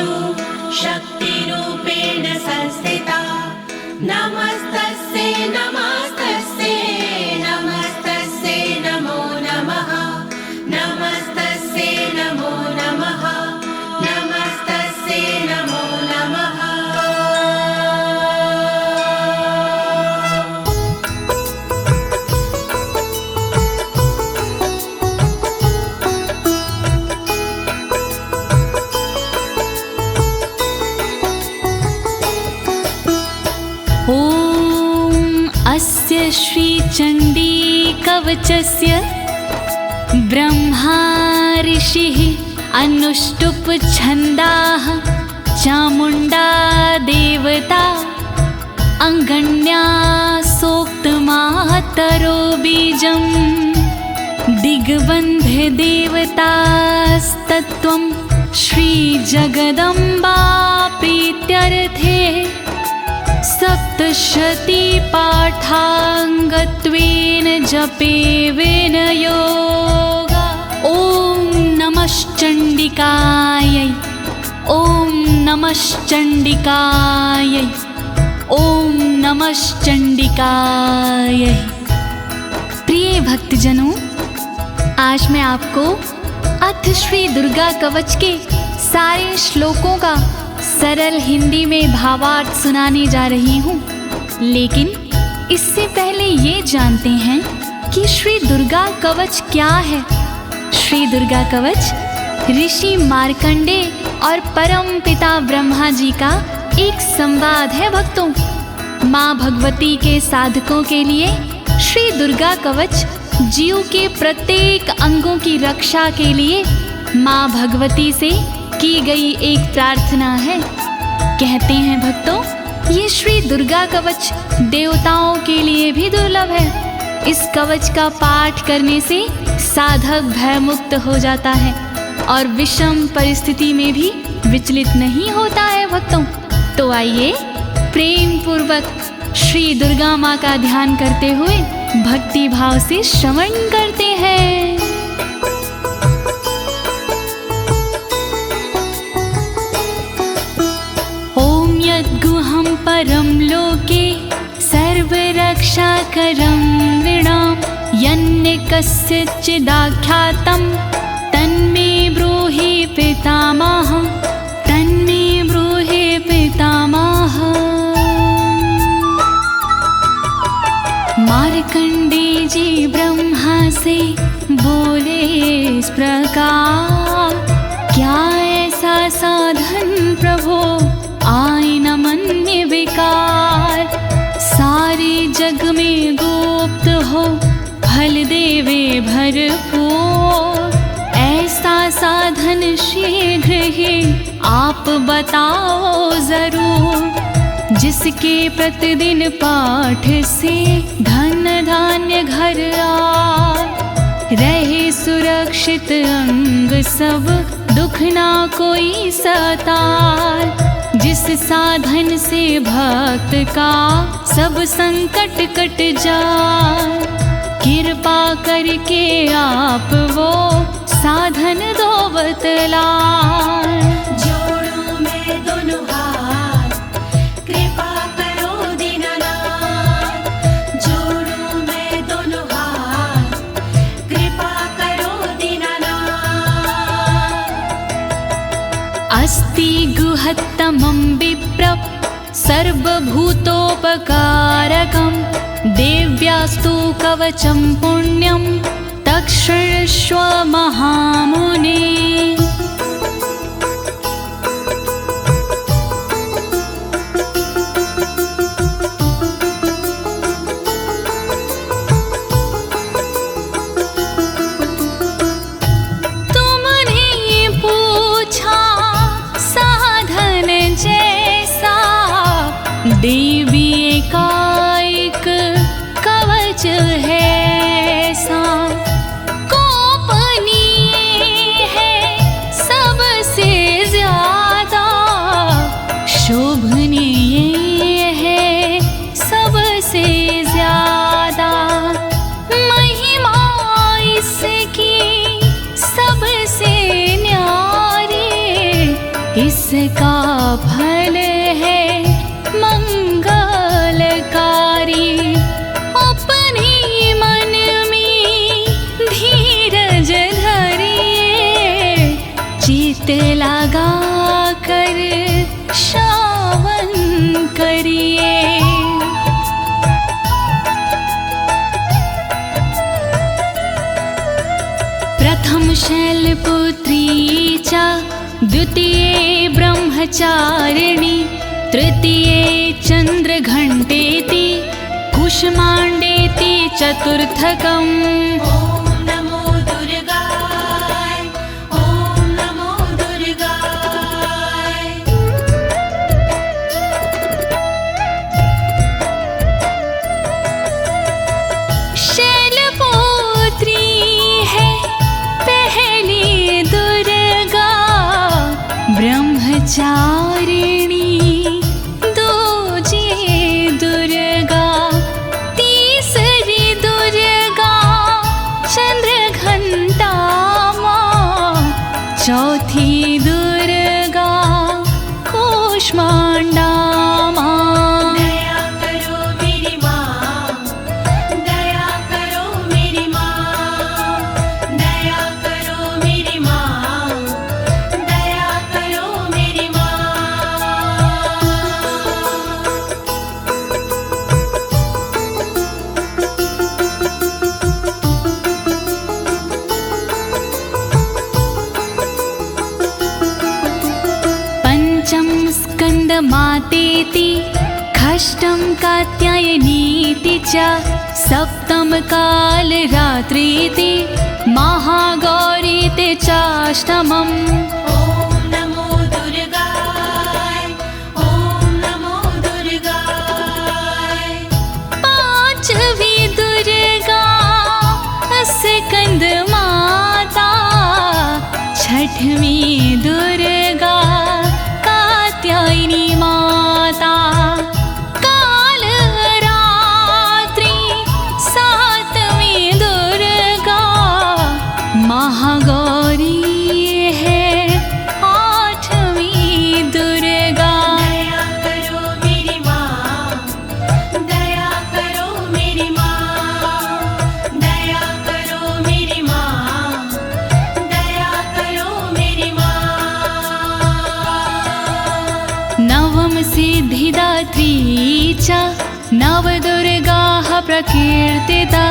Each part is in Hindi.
सर्वेषु शक्तिरूपेण संस्थिता। नमस्तस्यै नमस्तस्यै नमस्तस्यै नमो नमः। नमस्तस्यै नमो नमः। नमस्तस्यै नमो नमः। अस्य श्रीचण्डी कवचस्य ब्रह्मा ऋषिः अनुष्टुप् छन्दाः चामुण्डा देवता अङ्गण्या सोक्तमातरो बीजं दिग्बन्धे देवतास्तत्त्वं श्रीजगदम्बा प्रीत्यर्थे सप्तशती पाठाङ्गत्वेन जपे विनयोगा। ॐ नमश्चण्डिकायै ॐ नमश्चण्डिकायै ॐ नमश्चण्डिकायै। प्रिय भक्तजनों, आज मैं आपको अथ श्री दुर्गा कवच के सारे श्लोकों का सरल हिंदी में भावार्थ सुनाने जा रही हूँ। लेकिन इससे पहले ये जानते हैं कि श्री दुर्गा कवच क्या है। श्री दुर्गा कवच ऋषि मार्कंडे और परम पिता ब्रह्मा जी का एक संवाद है भक्तों। माँ भगवती के साधकों के लिए श्री दुर्गा कवच जीव के प्रत्येक अंगों की रक्षा के लिए माँ भगवती से की गई एक प्रार्थना है। कहते हैं भक्तों, ये श्री दुर्गा कवच देवताओं के लिए भी दुर्लभ है। इस कवच का पाठ करने से साधक भयमुक्त हो जाता है और विषम परिस्थिति में भी विचलित नहीं होता है भक्तों। तो आइए प्रेम पूर्वक श्री दुर्गा माँ का ध्यान करते हुए भक्ति भाव से श्रवण करते हैं। गुहं परं लोके सर्वरक्षाकरं नृणां यन्ने कस्यचिदाख्यातं तन्मे ब्रूहि पितामह। तन्मे ब्रूहि पितामह। मार्कंडे जी ब्रह्मा से बोले इस प्रकार, क्या ऐसा साधन प्रभो आए न मन्य विकार। सारे जग में गुप्त हो फल देवे भरपूर। ऐसा साधन शीघ्र ही आप बताओ जरूर। जिसके प्रतिदिन पाठ से धन धान्य घर आए, रहे सुरक्षित अंग सब दुख ना कोई सताए। जिस साधन से भक्त का सब संकट कट जाए, कृपा करके आप वो साधन दो बतलाए। जोड़ूं मैं दोनों हाथ, कृपा करो दीनानाथ। जोड़ूं मैं दोनों हाथ, कृपा करो दीनानाथ। अस्ति गुहत्तमं विप्र सर्वभूतोपकारकं देव्यास्तु कवचं पुण्यं तक्षृष्व महामुने। देवी एकाएक कवच है सा, गोपनीय इसका फल है मंगलकारी। अपने मन में धीरज धरिए, चित लगा कर श्रवण करिए। प्रथम शैलपुत्री च द्वितीये ब्रह्मचारिणी, तृतीये चन्द्रघण्टेति, कुष्माण्डेति चतुर्थकम्। ॐ नमो दुर्गाय, ॐ नमो दुर्गाय। शैलपुत्री है पहली दुर्गा, ब्रह्मचारिणी दूजी दुर्गा, तीसरी दुर्गा चंद्रघंटा माँ, चौथी दुर्गा कूष्मांडा माँ। दया करो मेरी माँ, दया करो मेरी माँ, दया करो मेरी माँ, दया करो मेरी माँ। पंचम स्कंद मातेति, षष्ठम कात्यायनीति च, सप्तम काल रात्रीति, महागौरीति चाष्टमम्। ॐ नमो दुर्गाय, ॐ नमो दुर्गाय। पांचवी दुर्गा स्कंद माता, छठवीं दुर्गा कात्यायनी माता, काल रात्रि सातवीं दुर्गा महागौरी है, आठवीं दुर्गा। दया करो मेरी माँ, दया करो मेरी माँ, दया करो मेरी माँ, दया करो मेरी माँ। नवम सिद्धिदात्री च, नवदुर्गाः प्रकीर्तिता,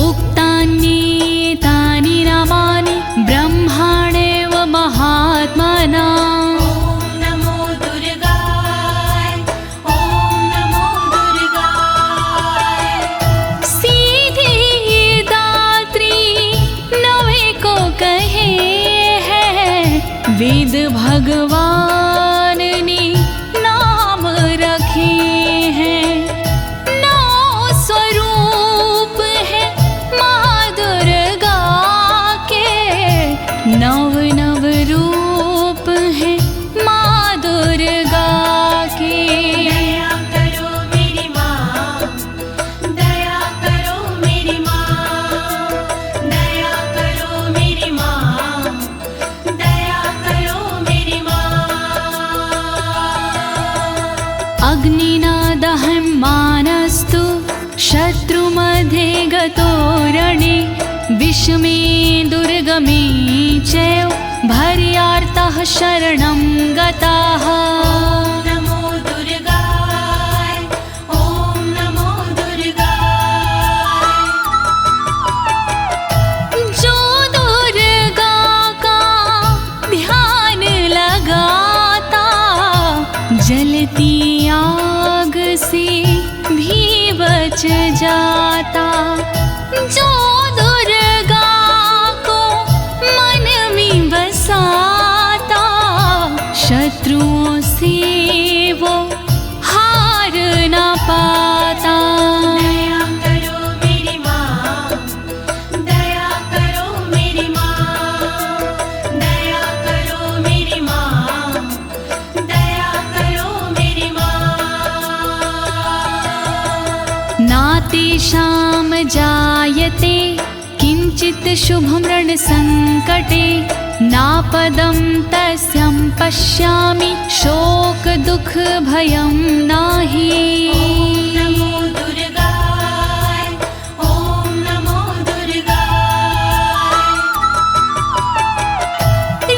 उक्तान्येतानि नामानि ब्रह्माणेव महात्मना। ॐ नमो दुर्गाय, ॐ नमो दुर्गाय। सिद्धिदात्री नवे को कहे हैं, वेद भगवान ने नाम रखे हैं। नौ स्वरूप है माँ दुर्गा के, नव नव रूप है माँ दुर्गा के। दया करो मेरी माँ, दया करो मेरी माँ, दया करो मेरी माँ, दया करो मेरी माँ। अग्निना दह्यमानस्तु शत्रुमध्ये गतो रणे, विषमे दुर्गमे चैव भर्यार्तः शरणं गताः। ॐ नमो दुर्गाय, ॐ नमो दुर्गाय। जो दुर्गा का ध्यान लगाता, जलती आग से भी बच जाता। जो दुर्गा को मन में बसाता, शत्रुओं से वो हार न पाता। दया करो मेरी माँ, दया करो मेरी माँ, दया करो मेरी माँ, दया करो मेरी माँ। नातेषां जायते किञ्चित् शुभं रणसङ्कटे, नापदं तस्यं पश्यामि शोक दुख भयं नाही। नमो दुर्गाय, ओम नमो दुर्गाय।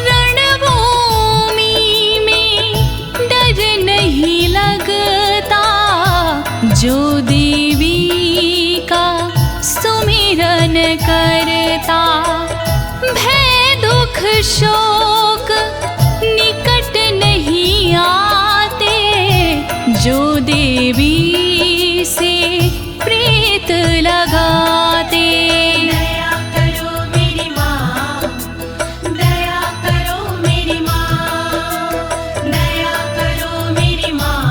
रणभूमि में डर नहीं लगता, जो देवी का सुमिरन करता। भय दुख शोक निकट नहीं आते, जो देवी से प्रीत लगाते। दया करो मेरी माँ, दया करो मेरी माँ, दया करो मेरी माँ,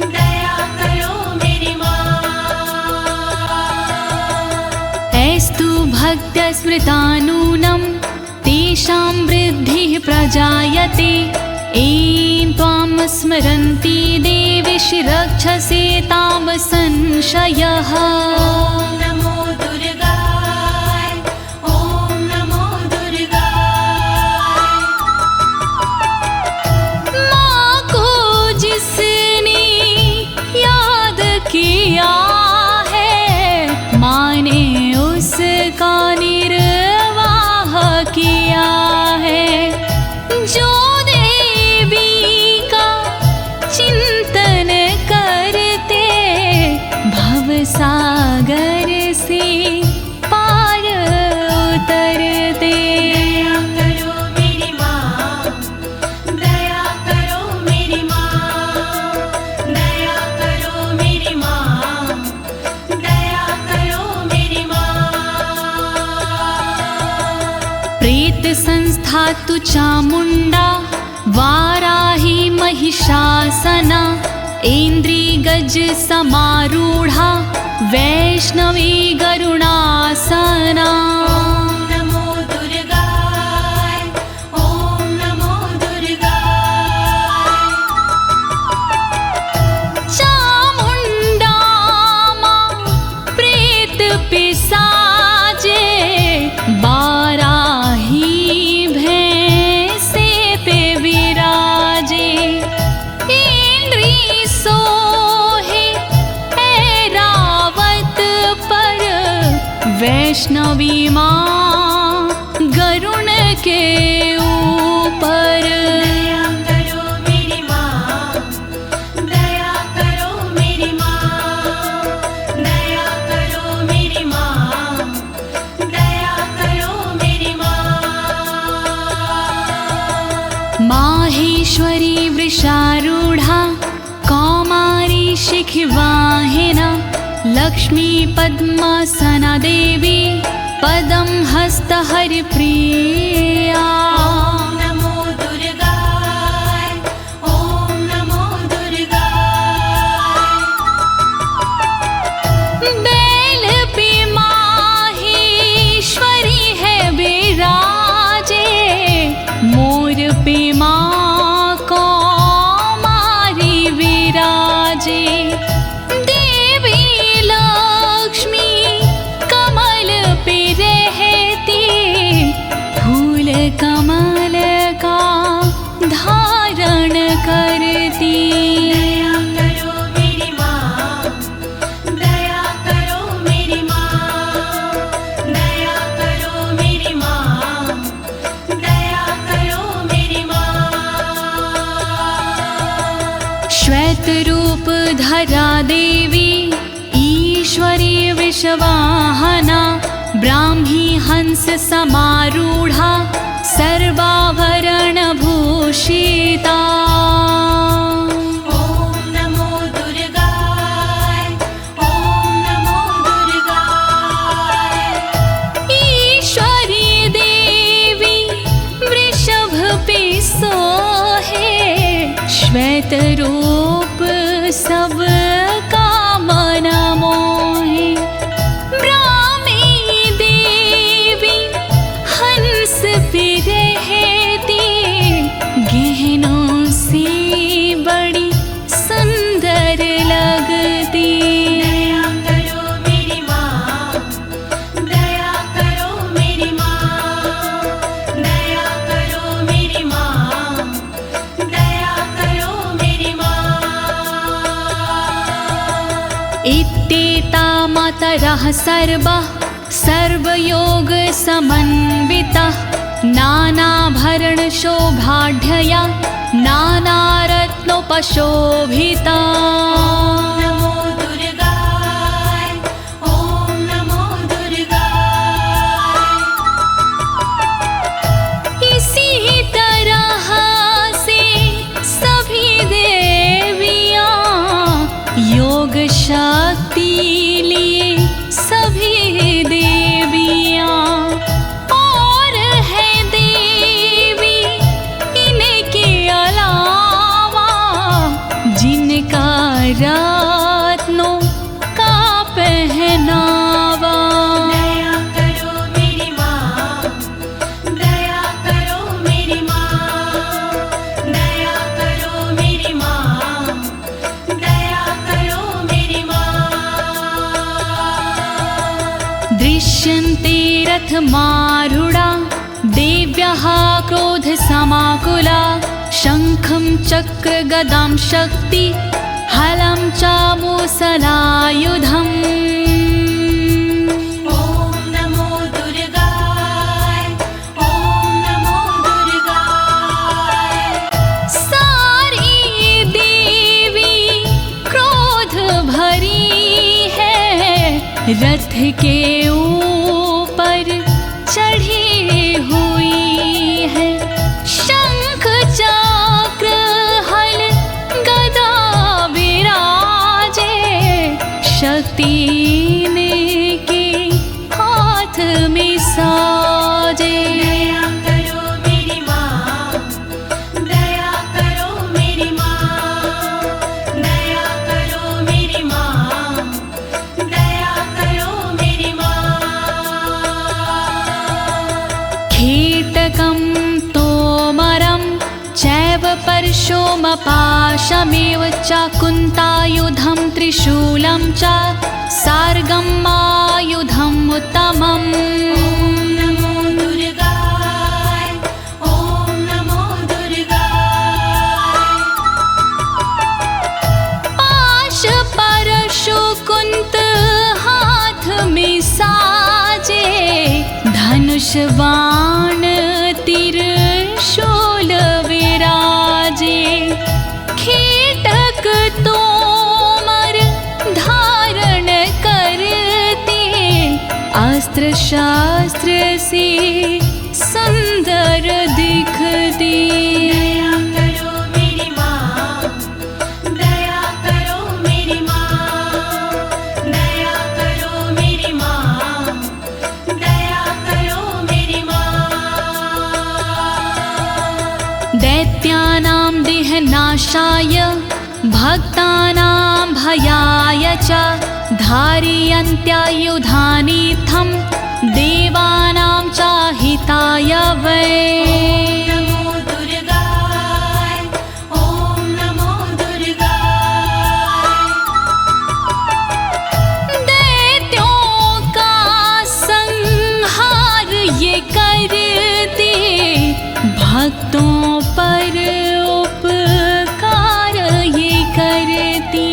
दया करो मेरी माँ। ऐस्तु भक्तस्मृतानूनं तेषां वृद्धिः प्रजायते। ऐं त्वां स्मरन्ति देवीशि रक्षसे तां संशयः। ओम नमो दुर्गाय, ओम नमो दुर्गाय। माँ को जिसने याद किया है, माँ ने उसका निर्वाह किया है। जो देवी का चिंतन करते, भवसागर से पार उतरते। दया करो मेरी माँ, दया करो मेरी माँ, दया करो मेरी माँ, दया करो मेरी माँ। प्रेत संस्था तु चामुंडा, वाराही महिषासना। ऐन्द्री गज समारूढ़ा, वैष्णवी गरुणासना। ओम नमो दुर्गाय, ओम नमो दुर्गाय। चामुंडा माँ प्रेत पिसाजे, बाराही भैंसे पे विराजे। इंद्री सोहे ऐरावत पर, वैष्णवी माँ गरुण के ऊपर। दया करो मेरी माँ, दया करो मेरी माँ, दया करो मेरी माँ, दया करो मेरी माँ। माहेश्वरी वृषारूढ़ा, कौमारी शिखिवाहिना। लक्ष्मी पद्मासना देवी, पदम हस्त हरिप्रिया। ओम नमो दुर्गाय, ओम नमो दुर्गाय। बैल पे माहेश्वरी है विराजे, मोर पे माँ कौमारी विराजे। देवी लक्ष्मी कमल पे रहती, फूल कमल का धारण करती। दया करो मेरी माँ, दया करो मेरी माँ, दया करो मेरी माँ, दया करो मेरी माँ। श्वेत रूप धरा देवी, ईश्वरी विश्ववाहना। ब्राह्मी हंस समारूढ़ा, सर्वाभरण भूषिता। ओम नमो दुर्गाय, ओम नमो दुर्गाय। ईश्वरी देवी वृषभ पे सोहे, श्वेत रूप सब का मन मोहे। ब्राह्मी देवी हंस पे रहती, गहनों से बड़ी सुंदर लगती। दया करो मेरी माँ, दया करो मेरी माँ, दया मातरः सर्वः सर्वयोग समन्वितः नानाभरणशोभाढ्यया नानारत्नोपशोभिता। नमो दुर्गाय ॐ नमो दुर्गाय। इसी तरह से सभी देवियां योग शक्ति लिए सभी देवियां और है देवी इनके अलावा जिनका रत्नों का पहनावा। दया करो मेरी माँ, दया करो मेरी माँ, दया करो मेरी माँ, दया करो मेरी माँ। दृश्यन्ते रथमारूढा देव्यः क्रोधसमाकुला शङ्खं चक्रगदां शक्ति हलं च मुसलायुधम्। ॐ नमो दुर्गाय ॐ नमो दुर्गाय। सारी देवी क्रोध भरी है रथ के ऊपर चढ़ी हुई है। शंख चक्र हल गदा विराजे शक्ति इनके हाथ में साजे। दया करो मेरी माँ, दया करो मेरी माँ, दया करो मेरी माँ, दया करो मेरी माँ। कीटकं तोमरं चैव परशुमपाशमेव च कुन्तायुधं त्रिशूलं च सार्गमायुधम् उत्तमम्। नमो दुर्गाय ॐ नमो दुर्गाय। पाश परशु कुंत हाथ में साजे धनुष बाण त्रिशूल विराजे। कीटक तोमर धारण करते अस्त्र शास्त्र से सुंदर दिखते। दया करो मेरी माँ, दया करो मेरी माँ, दया करो मेरी माँ, दया करो मेरी माँ। दैत्यानां देहनाशाय भक्तानां भयाय च धारयन्त्यायुधानीथं देवानां च हिताय वै। नमो दुर्गाय ॐ नमो दुर्गाय। दैत्यों का संहार ये करते भक्तों पर उपकार ये करती।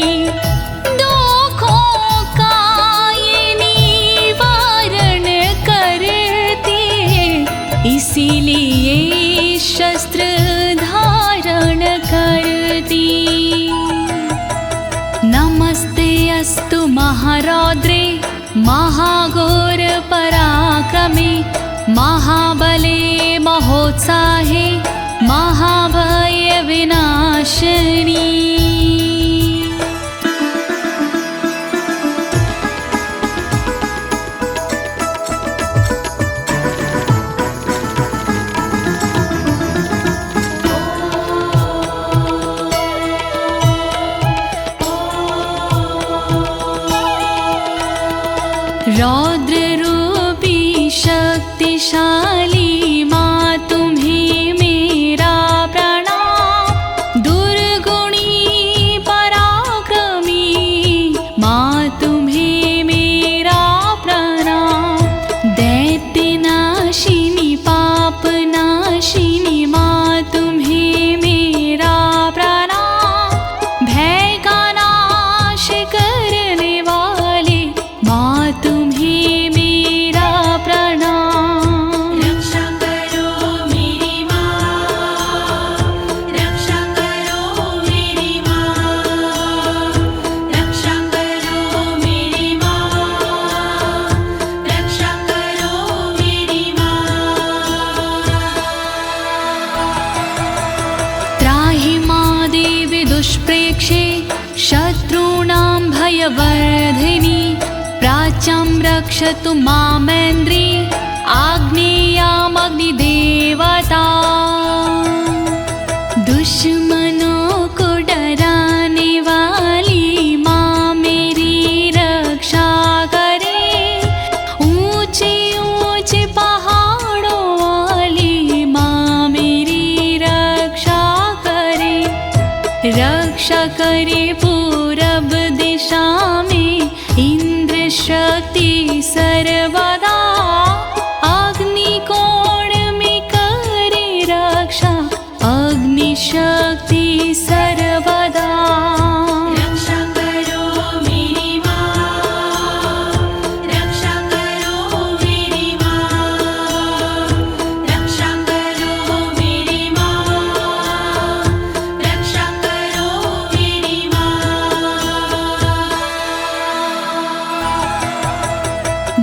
दुखों का ये निवारण करती इसीलिए शस्त्र धारण करती। नमस्ते अस्तु महारौद्रे महाघोर पराक्रमे महाबले महोत्साहे महाभय विनाशिनी। रौद्र रूपी शक्तिशाली माँ तुम्हें मेरा प्रणाम। दुर्गुणी पराक्रमी माँ तुम्हें मेरा प्रणाम। दैत्यनाशिनी पापनाशिनी माँ तुम्हें मेरा प्रणाम। भय का नाश करने वाले माँ रक्षे शत्रूणां भयवर्धिनी प्राच्यां रक्षतु मामेन्द्री आग्नेयामग्निदेवता दुश्मनों को डराने वाली माँ मेरी रक्षा करे ऊंचे ऊंचे पहाड़ों वाली माँ मेरी रक्षा करे पूरब दिशा में इंद्र शक्ति सर्वदा अग्निकोण में करे रक्षा अग्नि शक्ति सर्वदा रक्षा करो मेरी माँ, रक्षा करो मेरी माँ, रक्षा करो मेरी माँ, रक्षा करो मेरी माँ।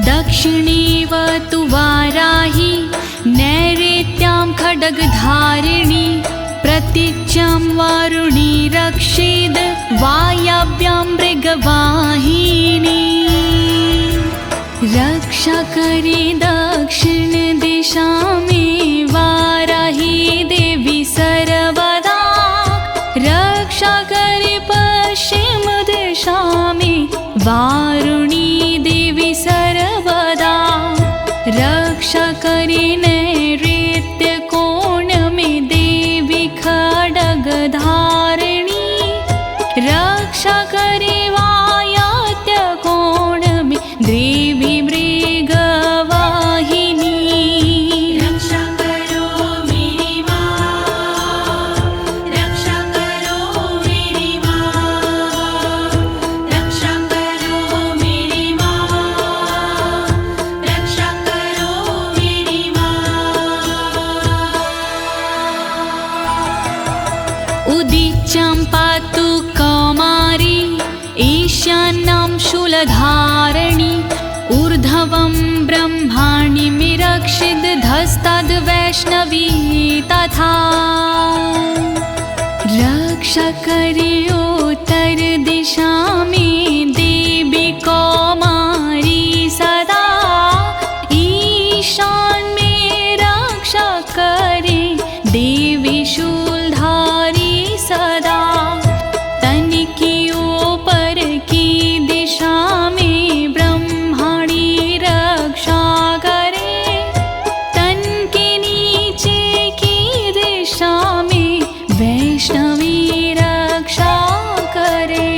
दक्षिणेवतु वाराही नैऋत्यां खड्गधारिणी प्रतीच्यां वारुणी रक्षेद् वायव्यां मृगवाहिनी रक्षा करे दक्षिण दिशा में वाराही देवी सर्वदा रक्षा करे पश्चिम दिशा में वारुणी देवी सर्वदा रक्षा करे नैऋत्य कोण में देवी खड्गधारिणी रक्षा करे वायव्य कोण में देवी मृगवाहिनी रक्षा करो मेरी माँ, रक्षा करो मेरी माँ, रक्षा करो मेरी माँ, रक्षा करो मेरी माँ। उदीच्यां पातु कौमारी ईशान्यां शूलधारिणी ऊर्ध्वं ब्रह्माणि रक्षिद् धस्ताद् वैष्णवी तथा रक्षा करे उत्तर दिशा में देवी कौमारी सदा ईशान में रक्षा करे देवी शूलधारी सदा तन की ऊपर की दिशा में ब्रह्माणी रक्षा करे तन के नीचे की दिशा में वैष्णवी रक्षा करे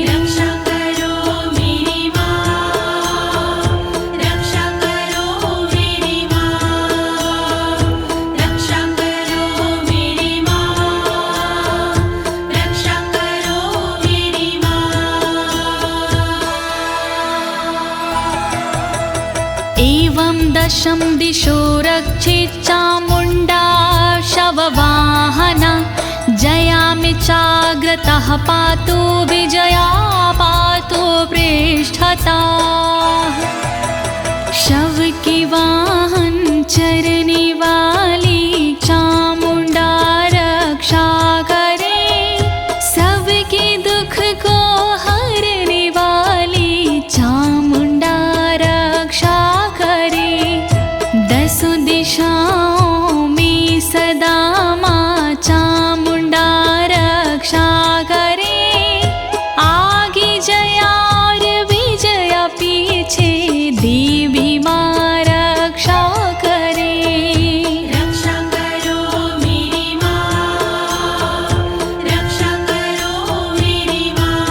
रक्षा करो मेरी माँ, रक्षा करो मेरी माँ, रक्षा करो मेरी माँ, रक्षा करो मेरी माँ। एवं दशम दिशो रक्षेत् चामुण्डा शववाहना जयामि चाग्रतः पातु विजया पातु पृष्ठता शव के वाहन चरने वाली चामुण्डा रक्षा करे सबके दुख को हरने वाली चामुण्डा रक्षा करे दसों दिशाओं में सदा माँ चामुण्डा रक्षा करे आगे जया और विजया पीछे देवी माँ रक्षा करे रक्षा करो मेरी माँ, रक्षा करो मेरी माँ,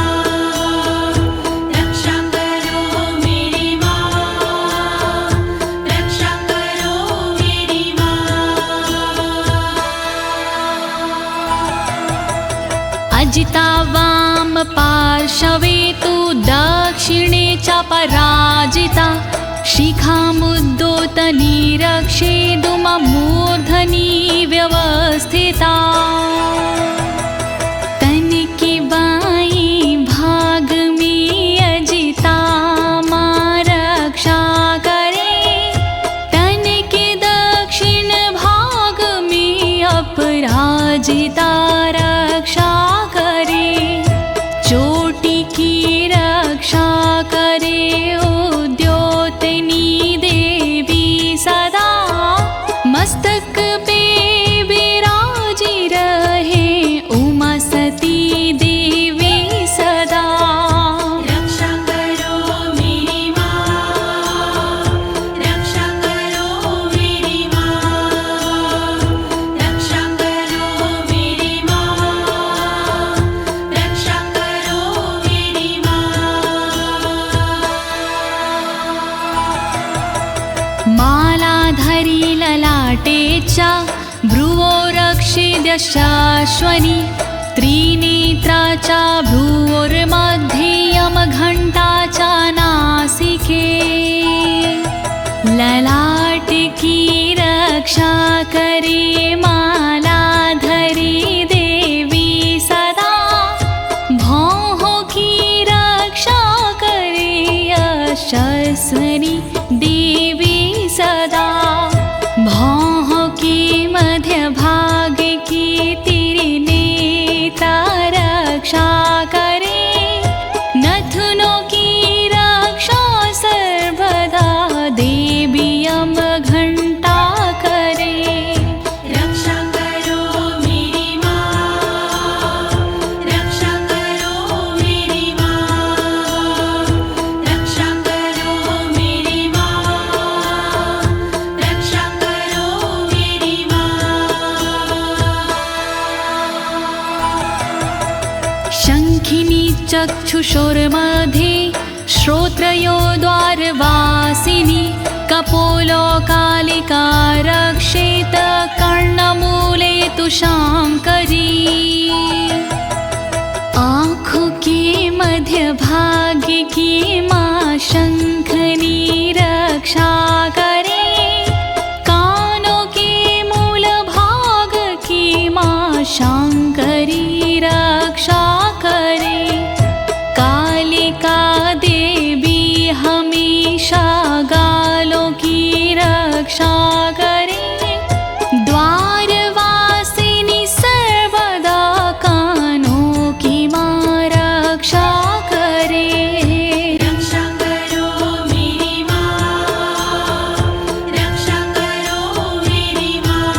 रक्षा करो मेरी माँ, रक्षा करो मेरी माँ। अजिता वाम पार्श्वे तु दक्षिणे च पराजिता शिखामुद्दोतनी रक्षेदुममूर्धनि व्यवस्थिता तन के बाईं भाग में अजिता माँ रक्षा करे तन के दक्षिण भाग में अपराजिता रक्षा करे ललाटेचा भ्रुवो रक्षिद्यशाश्वनी त्रिनेत्राचा भ्रुवोर्मध्ये यमघण्टाचा नासिके ललाट की रक्षा करे मालाधरी देवी सदा भौह की रक्षा करे यशस्विनी देवी सदा भौह की मध्य भाग की त्रिनेत्रा रक्षा करे नथुनों की रक्षा सर्वदा देवी यमघण्टा करे रक्षा करो मेरी माँ रक्षा करो मेरी माँ रक्षा करो मेरी माँ रक्षा करो मेरी माँ शङ्खिनी चक्षुषोर्मध्ये श्रोत्रयो द्वारवासिनी कपोलो कालिका रक्षेत कर्णमूले तु शाङ्करी आँखों के मध्य भाग की माँ शंखनी रक्षा करे कानों के मूल भाग की माँ शांकरी रक्षा करे कालिका देवी हमेशा गालों की रक्षा करे द्वारवासिनी सर्वदा कानों की माँ रक्षा करे रक्षा करो मेरी माँ रक्षा करो मेरी माँ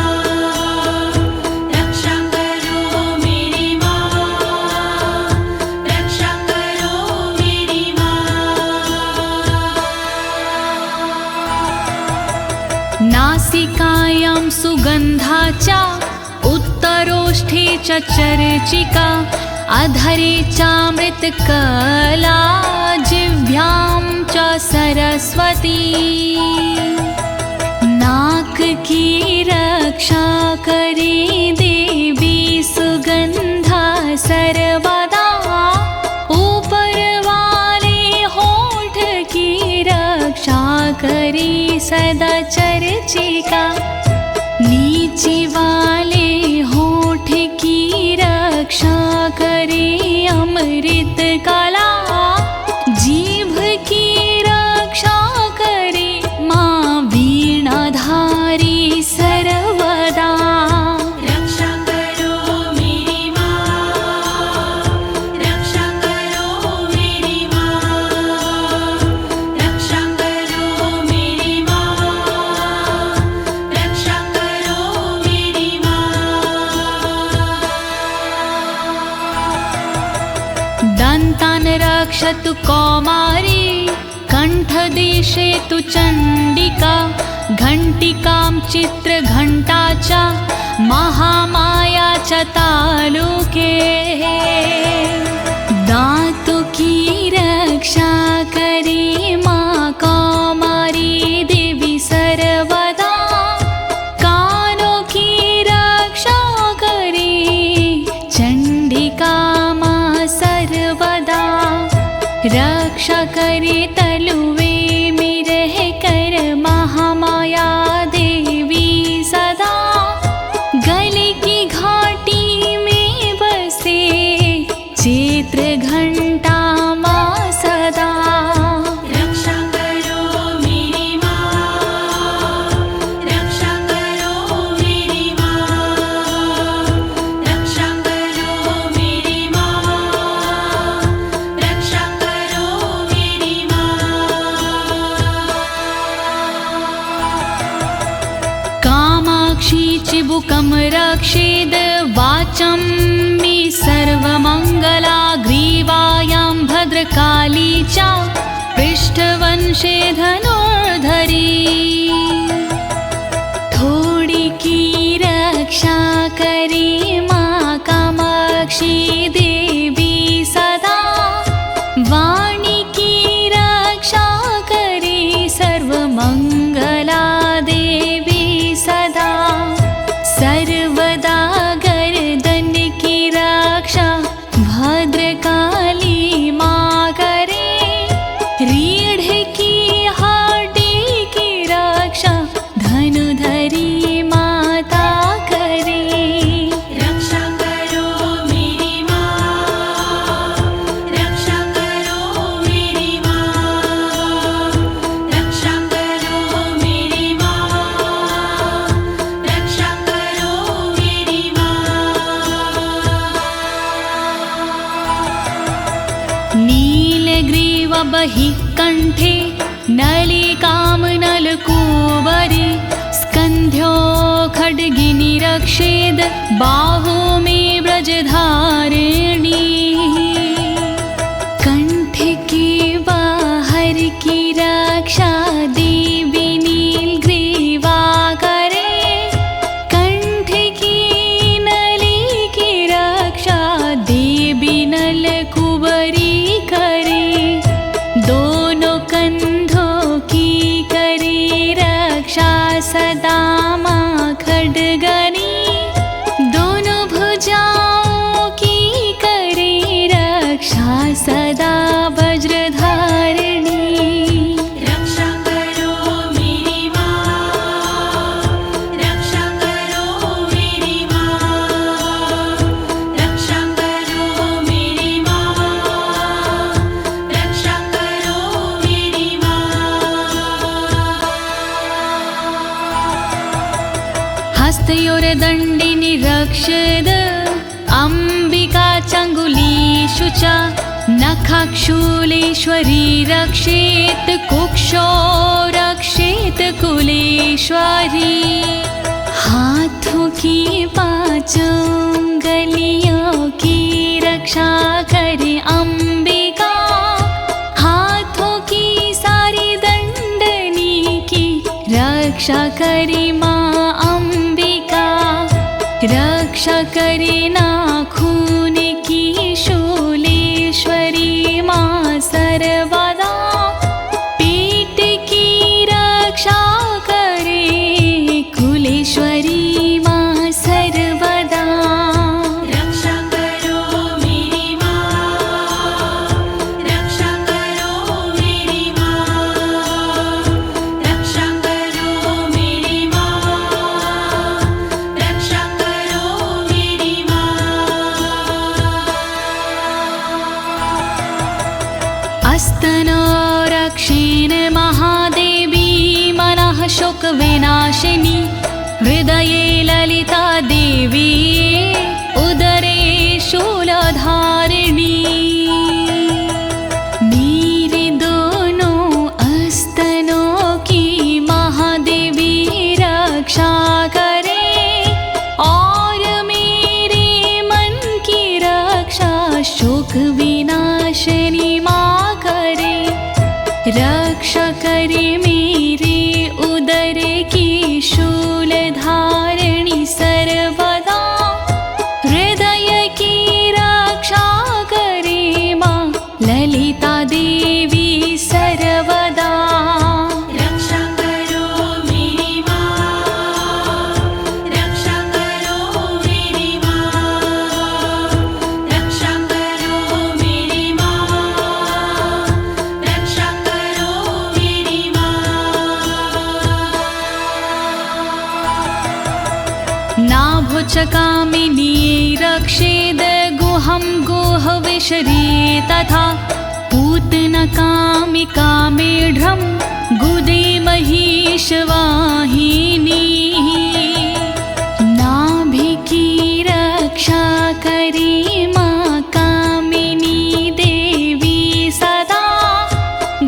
रक्षा करो मेरी माँ रक्षा करो मेरी माँ नासिकायां सुगन्धाचा उत्तरोष्ठे च चर्चिका अधरे चामृतकला जिह्वां च सरस्वती नाक की रक्षा करे देवी सुगंधा सर्वदा ऊपर वाले होठ की रक्षा करे सदा चर्चिका नीचे वाले होठ की रक्षा करे अमृत कला जीभ की रक्षा करे माँ वीणाधारी सर्वदा रक्षा करो मेरी माँ रक्षा करो मेरी माँ रक्षा करो मेरी माँ रक्षा करो मेरी माँ दन्तान् रक्षतु कौमारी कण्ठदेशे तु चण्डिका घण्टिकां चित्रघण्टा च महामाया च तालुके दातु की रक्षा करे माँ कौमारी देवी सर्वदा कानों की रक्षा करे चण्डिका माँ सर्वदा रक्षा करे तलुवे में रह कर महामाया देवी सदा गले की घाटी में बसे चित्र घंटा माँ सदा रक्षा करो मेरी माँ रक्षा करो मेरी माँ रक्षा करो मेरी माँ रक्षा करो मेरी माँ कामाक्षी चिबुकं रक्षेद वाचं मे सर्वमङ्गला ग्रीवायां भद्रकाली च पृष्ठवंशे धनुर्धरी थोड़ी की रक्षा करे माँ कामाक्षी देवी सदा वाणी की रक्षा करे सर्वमंगला देवी सदा बहि कंठे नलिकां नलकूबरी स्कन्ध्यो खड्गिनी रक्षेद बाहु मे ब्रजधारिणी कंठ के बाहर की रक्षा देवी नीलग्रीवा करे कंठ की नली की रक्षा देवी नलकूबरी करे दोनों कंधों की करे रक्षा सदा माँ खड्गनी दोनों भुजाओं की करे रक्षा सदा वज्रधारिणी रक्षा करो मेरी माँ, रक्षा करो मेरी माँ, रक्षा करो मेरी माँ, रक्षा करो मेरी माँ। हस्तयोर्दण्डिनी रक्षद अम्बिका चङ्गुलीषु च नखाक्षूलेश्वरी रक्षेत कुक्षो रक्षेत कुलेश्वरी हाथों की पांचों उंगलियों की रक्षा करे अम्बिका हाथों की सारी दंडनी की रक्षा करे माँ अम्बिका रक्षा करे नाखून की शूलेश्वरी माँ सर्वदा पेट की रक्षा करे कुलेश्वरी माँ सर्वदा रक्षा करो मेरी माँ, रक्षा करो मेरी माँ, रक्षा करो मेरी माँ, रक्षा करो मेरी माँ। अस्तनो रक्षेण महादेवी मनः शोकविनाशिनी हृदये ललिता देवी उदरे शूलधारिणी मेरे दोनों अस्तनों की महादेवी रक्षा करे और मेरे मन की रक्षा शोक विनाशिनी माँ करे रक्षा करे मेरे उदर की शूलधारिणी सर्वदा हृदय की रक्षा करे माँ ललिता देवी सर्वदा रक्षा करो मेरी माँ, रक्षा करो मेरी माँ, रक्षा करो मेरी माँ, रक्षा करो मेरी माँ। नाभुचकामिनी रक्षेद गुहं गुहविशरी तथा पूतनकामिका मेढ्रं गुदे महिषवाहिनी नाभि की रक्षा करे माँ कामिनी देवी सदा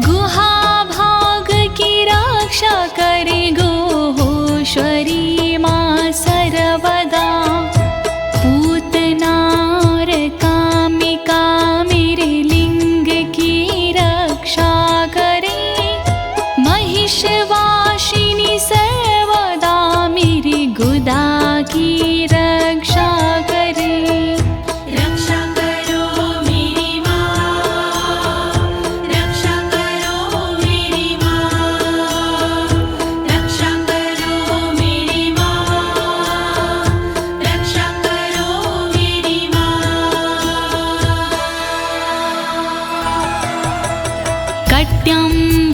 गुहा भाग की रक्षा करे गोहोश्वरी माँ सर्वदा पूतनार कामिका मेरे लिंग की रक्षा करे महिषवासिनी सर्वदा मेरी गुदा की रक्षा करे रक्षा करो मेरी माँ, रक्षा करो मेरी माँ, रक्षा करो मेरी माँ, रक्षा करो मेरी माँ। कट्यं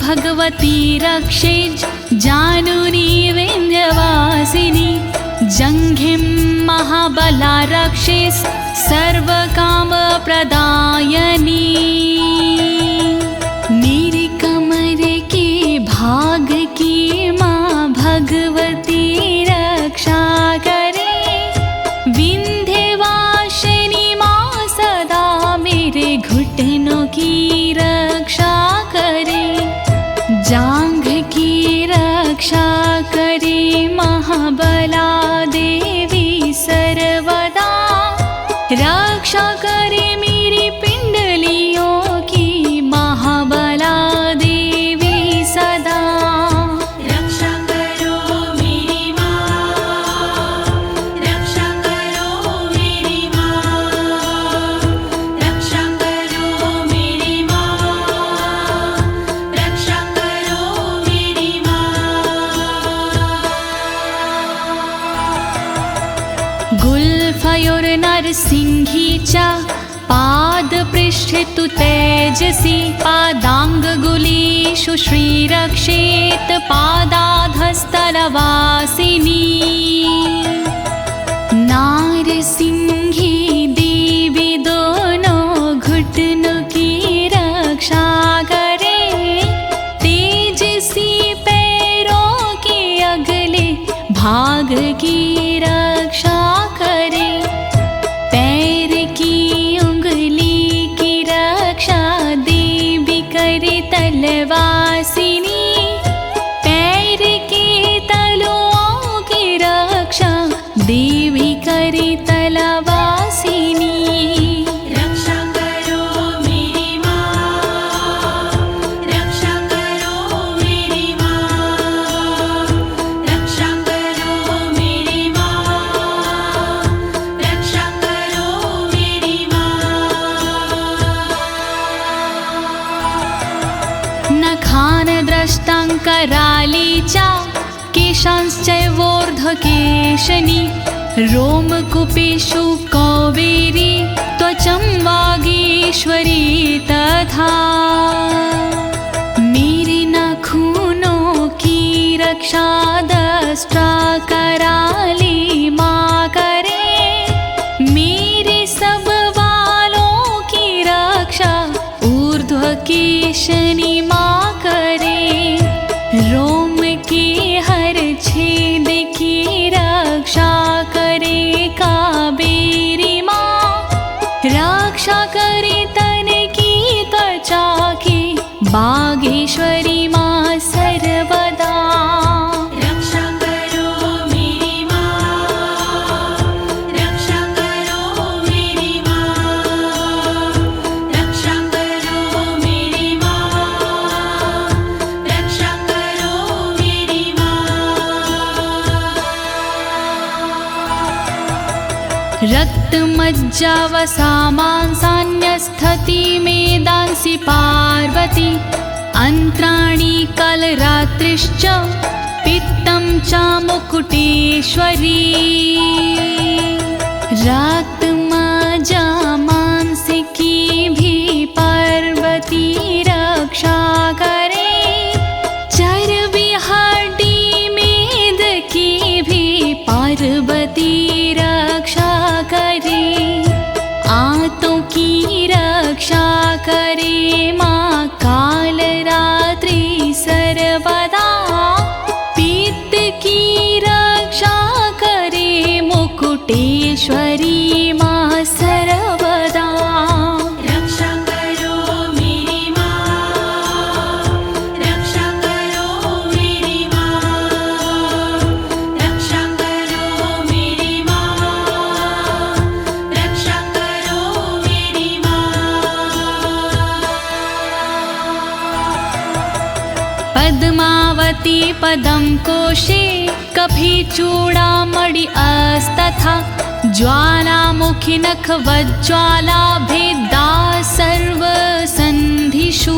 भगवती रक्षेज जानुनी विन्ध्यवासिनी जङ्घिं महाबला रक्षेस् सर्वकामप्रदायिनी मेरे कमर के भाग की माँ भगवती रक्षा करे विन्ध्यवासिनी माँ सदा मेरे घुटनों की रक्षा महाबला देवी सर्वदा, रक्षा करे मेरी पिंडलियों की महाबला देवी सदा। रक्षा करो मेरी माँ, रक्षा करो मेरी माँ, रक्षा करो मेरी माँ, रक्षा करो मेरी माँ। गुल्फयोर्नरसिंहीचा पादपृष्ठे तु तेजसि, पादाङ्गुलीषु श्रीरक्षेत् पादाधस्तलवासिनी। नारसिंही देवी दोनों घुटनों की रक्षा करे, तेजसी पैरों के अगले भाग की रक्षा करे। पैर की उंगली की रक्षा देवी करे तलवासिनी, पैर के तलुओं की रक्षा देवी करे तलवासिनी। रक्षा करो मेरी माँ, रक्षा करो मेरी माँ, रक्षा करो मेरी माँ, रक्षा करो मेरी माँ। नखानद्रष्टाङ्करालीचा केशांश्चैवोर्ध्वकेशनी, रोमकूपेषु कौवेरी त्वचं वागीश्वरी तथा। मेरे नाखूनों की रक्षा दष्टा कराली माँ करे, मेरे सब बालों की रक्षा ऊर्ध्वकेशनी माँ करे। रोम के हर छेद की रक्षा करे कावेरी माँ, रक्षा करे तन की त्वचा की बागेश्वरी माँ सर्वदा। रक्षा करो मेरी माँ, रक्षा करो मेरी माँ, रक्षा करो मेरी माँ, रक्षा करो मेरी माँ। रक्तमज्जावसामांसान्यस्थति मेदांसि पार्वती, अन्त्राणि कलरात्रिश्च पित्तं च मुकुटेश्वरी। रक्तमज्जामांसिकी भी पार्वती रक्षा करे, चर्बी हड्डी मेद की भी पार्वती रक्षा करे। आंतों की रक्षा करे माँ कालरात्रि सर्वदा, पित्त की रक्षा करे मुकुटेश्वरी माँ सर्वदा। रक्षा करो मेरी माँ, रक्षा करो मेरी माँ, रक्षा करो मेरी माँ, रक्षा करो मेरी माँ। पद्मावती पदं कोशे कफीचूडामणि अस्तथा, ज्वालामुखी नखवज्ज्वाला भेदा सर्वसन्धिषु।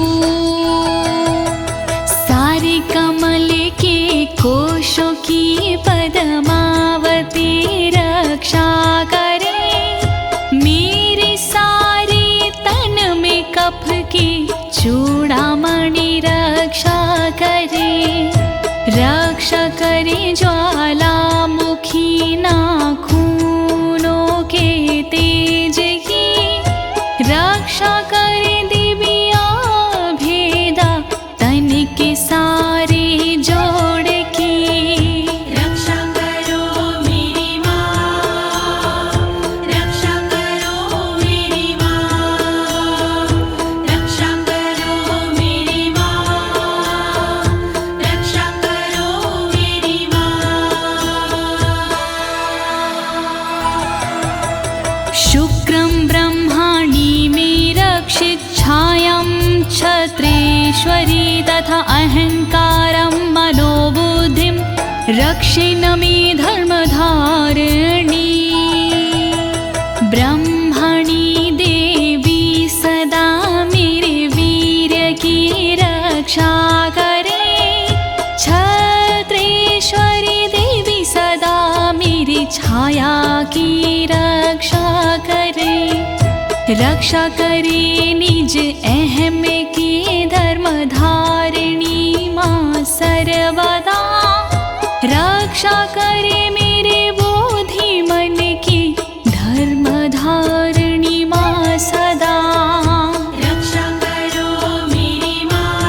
सारे कमल के कोशों की पद्मावती रक्षा करे, मेरे सारे तन में कफ की चूड़ामणि रक्षा करे। रक्षा करे ज्वालामुखी नाखूनों के तेज की, रक्षा करे दिव्या भेदा तन के सारे जोड़ की। रक्षा करो मेरी माँ, रक्षा करो मेरी माँ, रक्षा करो मेरी माँ, रक्षा करो मेरी माँ। क्षत्रेश्वरी तथा अहंकारं मनोबुद्धिं रक्षिणमि धर्मधारिणी ब्रह्मणि देवी सदा मेरे वीर्य की रक्षा करे। क्षत्रेश्वरी देवी सदा मेरी छाया की रक्षा करे। रक्षा करे निज अहम की धर्मधारिणी माँ सर्वदा। रक्षा करे मेरे बोधि मन की धर्मधारिणी माँ सदा। रक्षा करो मेरी माँ,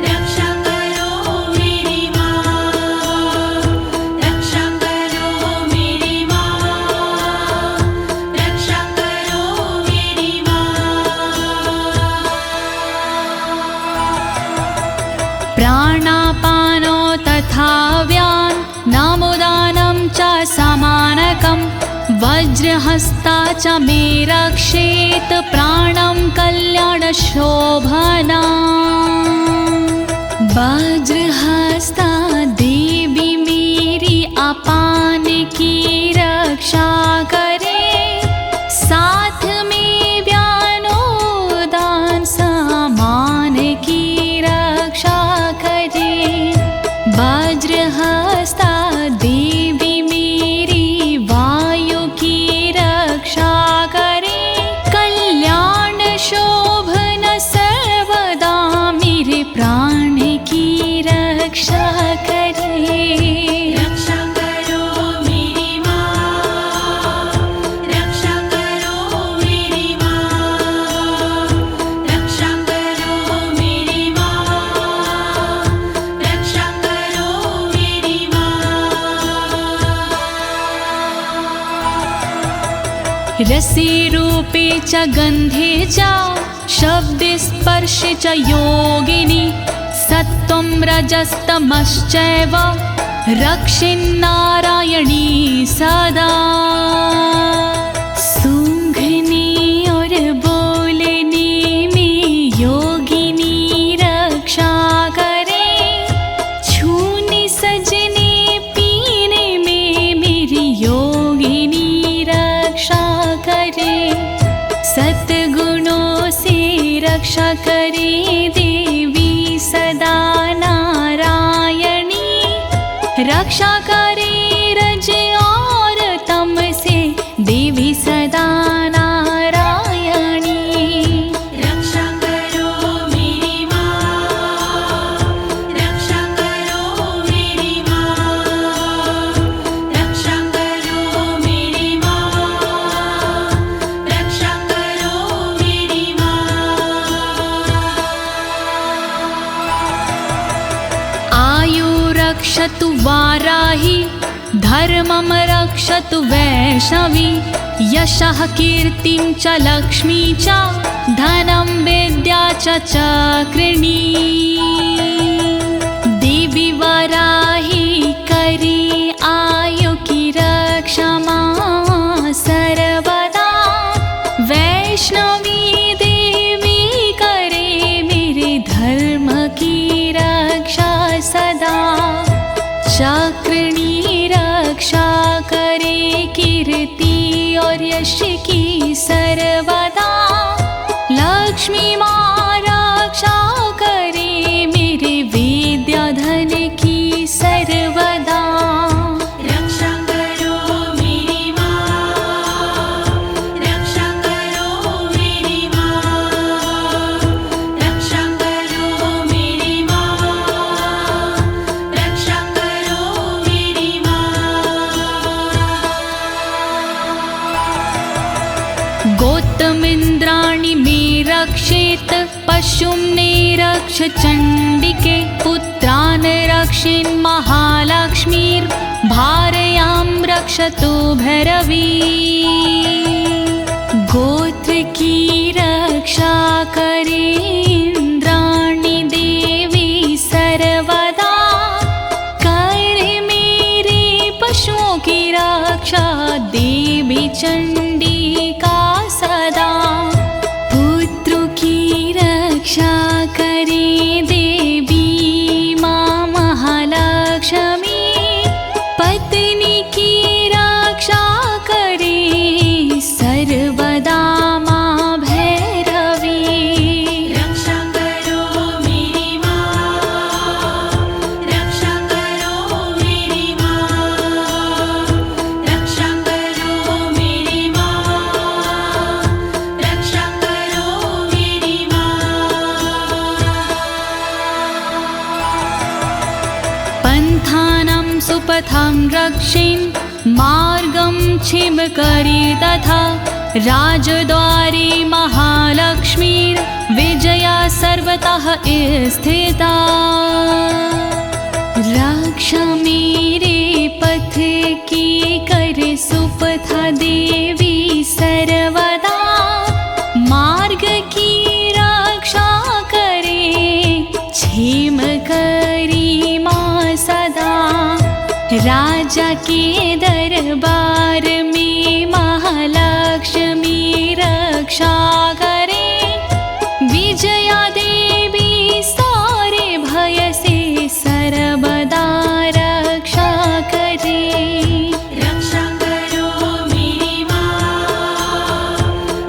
रक्षा करो मेरी माँ, रक्षा करो मेरी माँ, रक्षा करो मेरी माँ। प्राणापानो तथा व्यान नामोदानं च समानकं वज्रहस्ता च मे रक्षेत प्राणं कल्याणशोभना। वज्रहस्ता देवी मेरी अपान की रक्षा करे। साथ में व्यानोदान समान की रक्षा करे। वज्रहस्ता देवी मेरी वायु की रक्षा करे। कल्याण शोभन सर्वदा मेरे प्राण की रक्षा करे। रक्षा करो मेरी माँ, रक्षा करो मेरी माँ, रक्षा करो मेरी माँ, रक्षा करो मेरी माँ। रसे रूपे च गन्धे च शब्दे स्पर्शे च योगिनी सत्त्वं रजस्तमश्चैव रक्षिन्नारायणी सदा। सूंघने और बोलने में योगिनी रक्षा करे। छूने सजने पीने में मेरी योगिनी रक्षा करे। सद्गुणों से रक्षा करे देवी सदा नारायणी। रक्षा करे रज और तम से देवी सदा नारायणी। रक्षा करो मेरी माँ, रक्षा करो मेरी माँ, रक्षा करो मेरी माँ, रक्षा करो मेरी माँ। आयु रक्षतु वाराही धर्मं रक्षतु वैष्णवी। यशः कीर्तिं च लक्ष्मी च धनं विद्या च चक्रिणी। देवी वाराही करे आयु की रक्षा माँ सर्वदा। वैष्णवी देवी करे मेरे धर्म की रक्षा सदा। चक्रिणी रक्षा करे कीर्ति और यश की सर्वदा। लक्ष्मी माँ रक्षा करे मेरे विद्या धन की सर्वदा। रक्षा करो मेरी माँ, रक्षा करो मेरी माँ, रक्षा करो मेरी माँ, रक्षा करो मेरी माँ। गोत्तमिन्द्राणि मे रक्षेत पशुं निरक्ष चण्डिके। पुत्रान् रक्षेन् महालक्ष्मीर्भार्यां रक्षतु भैरवी। गोत्र की रक्षा करे इंद्राणी देवी सर्वदा। करे मेरे पशुओं की रक्षा देवी चंडिका सदा। पुत्रों की सुपथं रक्षेन् मार्गं छिमकरी तथा राजद्वारे महालक्ष्मीर्विजया सर्वतः स्थिता। रक्षा मेरे पथ की कर सुपथा देवी सर्वदा, मार्ग की रक्षा करे क्षेम करी माँ सदा। राजा के दरबार में महालक्ष्मी रक्षा करे, विजया देवी सारे भय से सर्वदा रक्षा करे। रक्षा करो मेरी माँ,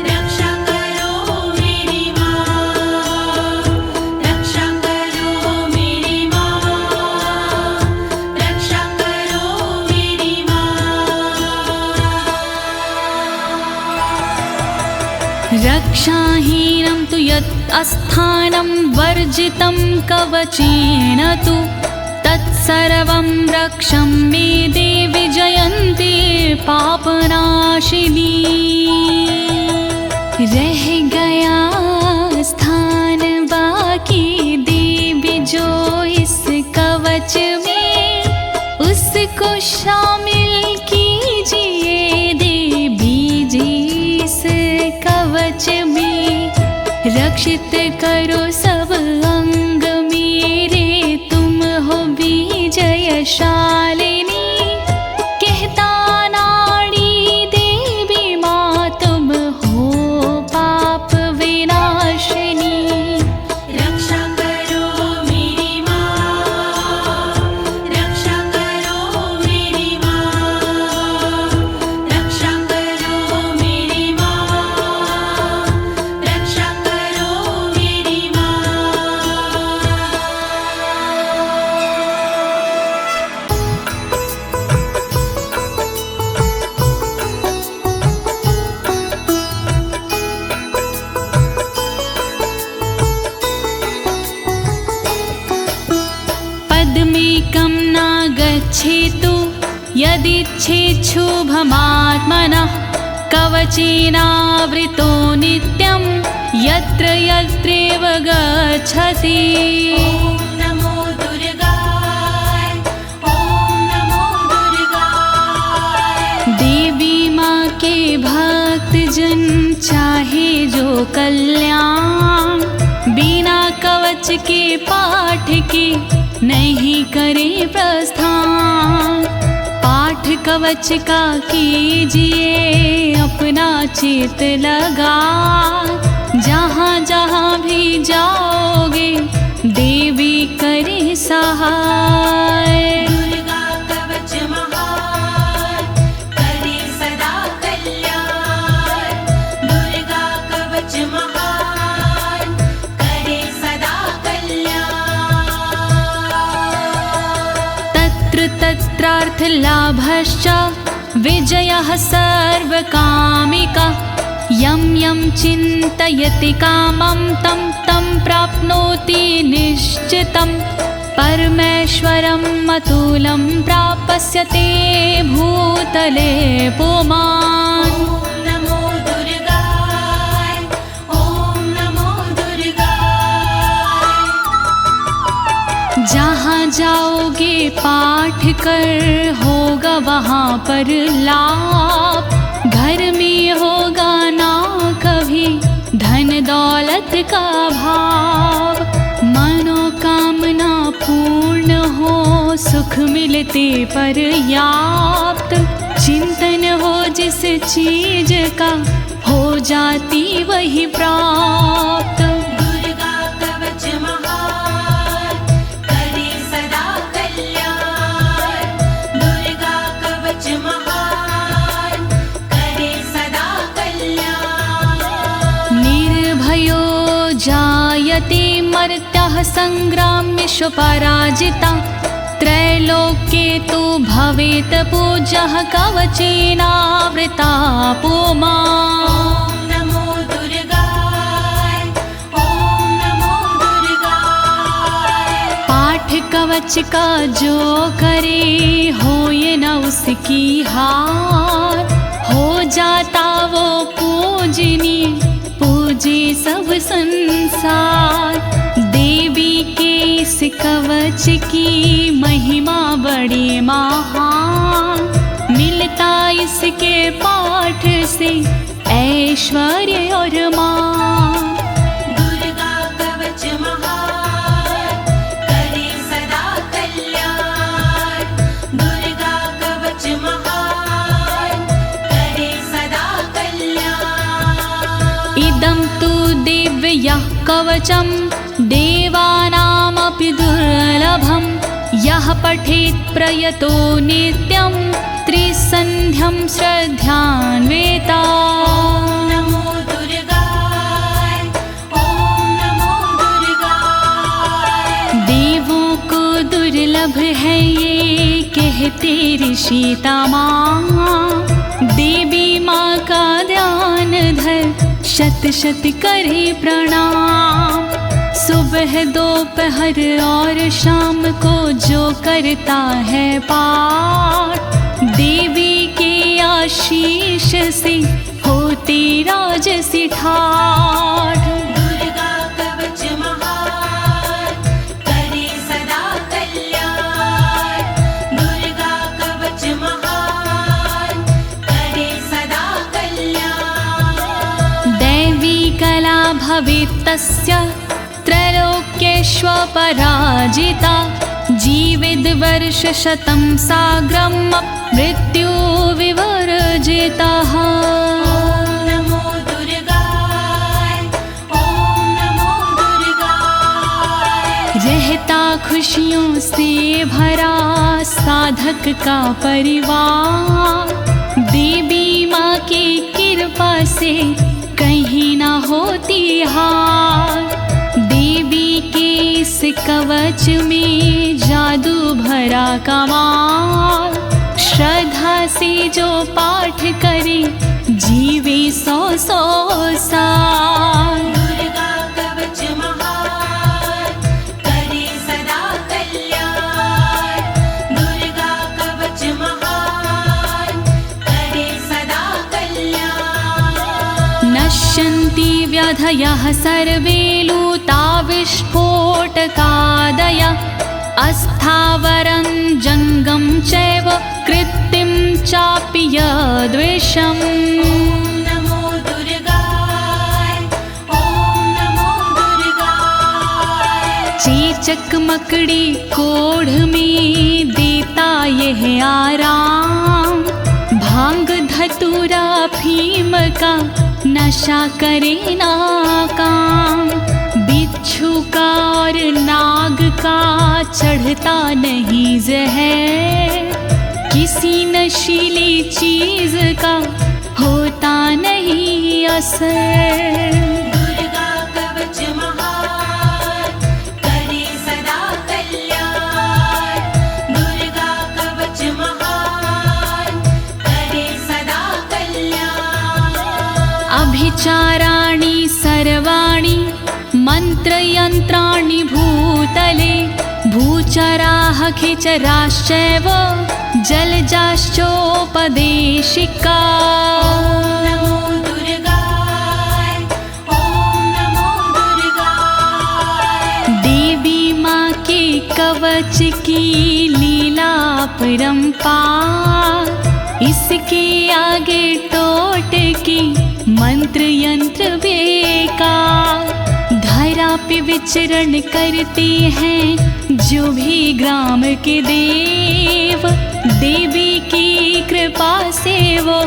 रक्षा करो मेरी माँ, रक्षा करो मेरी माँ, रक्षा करो मेरी माँ। रक्षाहीनं तु यत् अस्थानं वर्जितं कवचेन तु, तत्सर्वं रक्षं मे देवि जयन्ती पापनाशिनी। रह गया स्थान बाकी देवी जो इस कवच में, उसको शामिल कीजिए देवी जी इस कवच में। रक्षित करो सब अंग मेरे, तुम हो विजयशालिनी। कहता नाड़ी देवी माँ तुम हो पाप विनाशिनी। रक्षा करो मेरी माँ, रक्षा करो मेरी माँ, रक्षा करो मेरी माँ, रक्षा करो मेरी माँ। पद्मेकं न गच्छेतु यदिच्छेच्छुभमात्मनः, कवचेनावृतो नित्यं यत्र यत्रैव गच्छति। ॐ नमो दुर्गाय, ॐ नमो दुर्गाय। देवी माँ के भक्त जन चाहे जो कल्याण, बिना कवच के पाठ के नहीं करे प्रस्थान। पाठ कवच का कीजिए अपना चित लगा, जहाँ जहाँ भी जाओगे देवी करे सहाय। दुर्गा कवच महान, करे सदा कल्याण। दुर्गा कवच महान, करे सदा कल्याण। तत्र तत्रार्थलाभश्च विजयः सर्वकामिका। यं यं चिन्तयति कामं तं तं प्राप्नोति निश्चितं। परमेश्वरम् अतुलं प्राप्स्यते भूतले पुमान्। ॐ नमो दुर्गाय, ॐ नमो दुर्गाय। जहाँ जाओगे पाठ कर होगा वहाँ पर लाभ। घर में होगा ना कभी धन दौलत का भाव। मनोकामना पूर्ण हो सुख मिलते पर्याप्त। चिंतन हो जिस चीज का हो जाती वही प्राप्त। दुर्गा कवच महान, करे सदा कल्याण। दुर्गा कवच महान, करे सदा कल्याण। निर्भयो जायते मर्त्यः संग्राम्येषु पराजिता। त्रैलोक्ये तु भवेत् पूज्यः कवचेनावृता पुमान्। ॐ नमो दुर्गाय, ॐ नमो दुर्गाय। पाठ कवच का जो करे हो संसार। देवी के इस कवच की महिमा बड़ी महान, मिलता इसके पाठ से ऐश्वर्य और मान। दुर्गा कवच महान, करे सदा कल्याण। दुर्गा कवच महान, करे सदा कल्याण। इदं तु दिव्यः कवचं देवानामपि दुर्लभं। यः पठेत् प्रयतो नित्यं त्रिसन्ध्यं श्रद्धान्विता। नमो दुर्गाय, ओम नमो दुर्गाय। देवों को दुर्लभ है ये कहते ऋषि तमाम। देवी माँ का ध्यान धर शत शत करे प्रणाम। सुबह दोपहर और शाम को जो करता है पाठ, देवी के आशीष से होती राजसी ठाठ। दुर्गा कवच महान, करे सदा कल्याण। दुर्गा कवच महान, करे सदा कल्याण। दैवी कला भवेत् तस्य त्रैलोक्येष्वपराजिता। जीवेद् वर्षशतं साग्रं मृत्यु विवर्जितः। ॐ नमो दुर्गाय, ॐ नमो दुर्गाय। रहता खुशियों से भरा साधक का परिवार। देवी माँ की कृपा से कहीं ना होती हार। देवी के इस कवच में जादू भरा कमाल। श्रद्धा से जो पाठ करे जीवे 100 साल। दुर्गा कवच महान, करे सदा कल्याण। दुर्गा कवच महान, करे सदा कल्याण। नश्यन्ति व्याधयः सर्वे लूता विस्फोटकादय। अस्थावरं जङ्गं चैव कृत्तिं चापि यद्विषम्। ॐ नमो दुर्गाय, ॐ नमो दुर्गाय। चेचक मकड़ी कोढ़ में देता यह आराम। भांग धतूरा भीम का नशा करे ना काम। बिच्छू का और नाग का चढ़ता नहीं जहर। किसी नशीली चीज का होता नहीं असर। दुर्गा कवच महान, करे सदा कल्याण। दुर्गा कवच महान, करे सदा कल्याण। अभिचाराणि सर्वाणि मंत्रयंत्राणि भूतले। भूचराः खिचराश्चैव जलजाश्चोपदेशिका। नमो दुर्गाय, ॐ नमो दुर्गाय। देवी माँ के कवच की लीला परंपार। इसके आगे टोटके मंत्र यंत्र बेकार। धरा पे विचरण करते हैं जो भी ग्राम के देव। देवी की कृपा से वो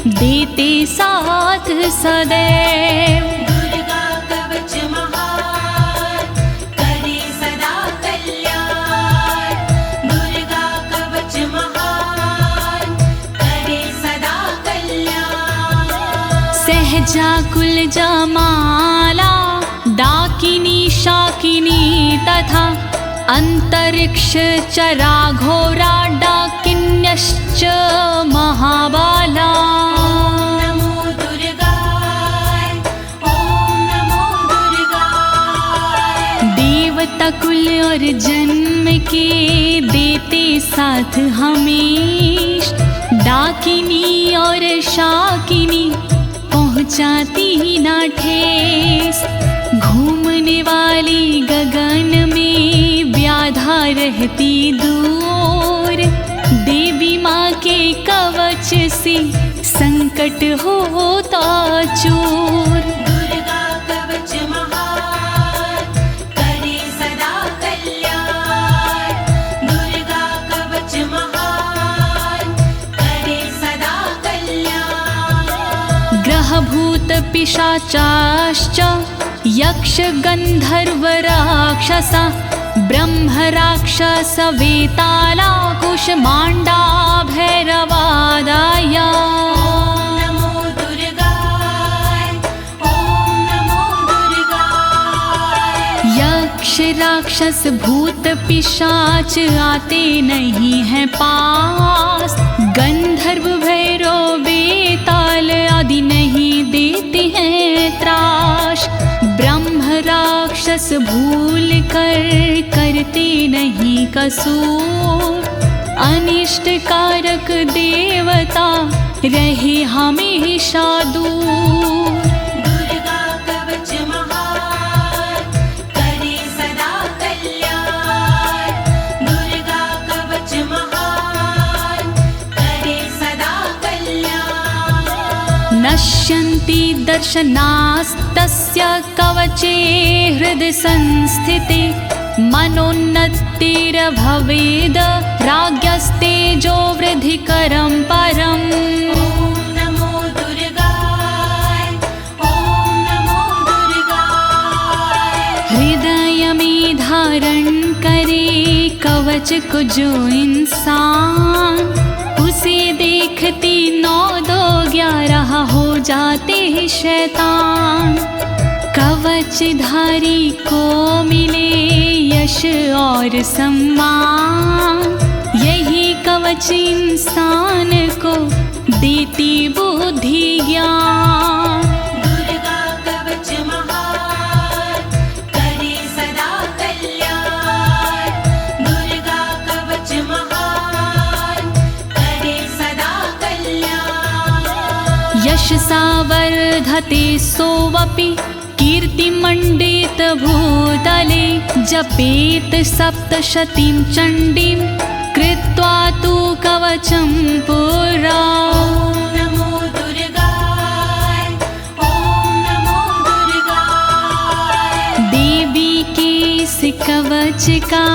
देते साथ सदैव। दुर्गा कवच महान, करे सदा कल्याण। दुर्गा कवच महान, करे सदा कल्याण। सहजा कुलजा माला डाकिनी शाकिनी तथा अंतरिक्ष चरा घोरा डाकिन्यश्च महाबाला। नमो दुर्गाय, ॐ नमो दुर्गाय। देवता कुल और जन्म के देते साथ हमेश। डाकिनी और शाकिनी पहुँचाती ना ठेस। घूमने वाली गगन में व्याधा रहती दूर, देवी माँ के कवच से संकट होता चूर। दुर्गा कवच महान करे सदा कल्याण, दुर्गा कवच महान करे सदा कल्याण। ग्रह भूत पिशाचाश्च यक्ष गंधर्व राक्षसा, ब्रह्म राक्षस वेताला कुष्मांडा भैरवादाय। ओम नमो दुर्गाय, ओम नमो दुर्गाय। यक्ष राक्षस भूत पिशाच आते नहीं हैं पास, गंधर्व भैरव बेताल आदि नहीं देते हैं त्रास। ब्रह्म राक्षस भूल कर करते नहीं कसूर, अनिष्ट कारक देवता रहे हमेशा दूर। दुर्गा कवच महान करे सदा कल्याण, दुर्गा कवच महान करे सदा कल्याण। नश्यन्ति दर्शनास्तस्य कवचे हृदि संस्थिते, मनोन्नतिर्भवेद राज्ञस्तेजो वृद्धिकरं परम्। ओम नमो दुर्गाय, ओम नमो दुर्गाय। हृदय में धारण करे कवच को जो इंसान, उसे देखती 9 2 11 हो जाते हैं शैतान। कवचधारी को मिले यश और सम्मान, यही कवच इंसान को देती बुद्धि ज्ञान। दुर्गा कवच महान करे सदा कल्याण, दुर्गा कवच महान करे सदा कल्याण। यशसा वर्धते सोऽपि कीर्तिमण्डित भूतले, जपेत सप्तशतीं चण्डीं कृत्वा तु कवचं पुरा। ओम नमो दुर्गाय, ओम नमो दुर्गाय। देवी के इस कवच का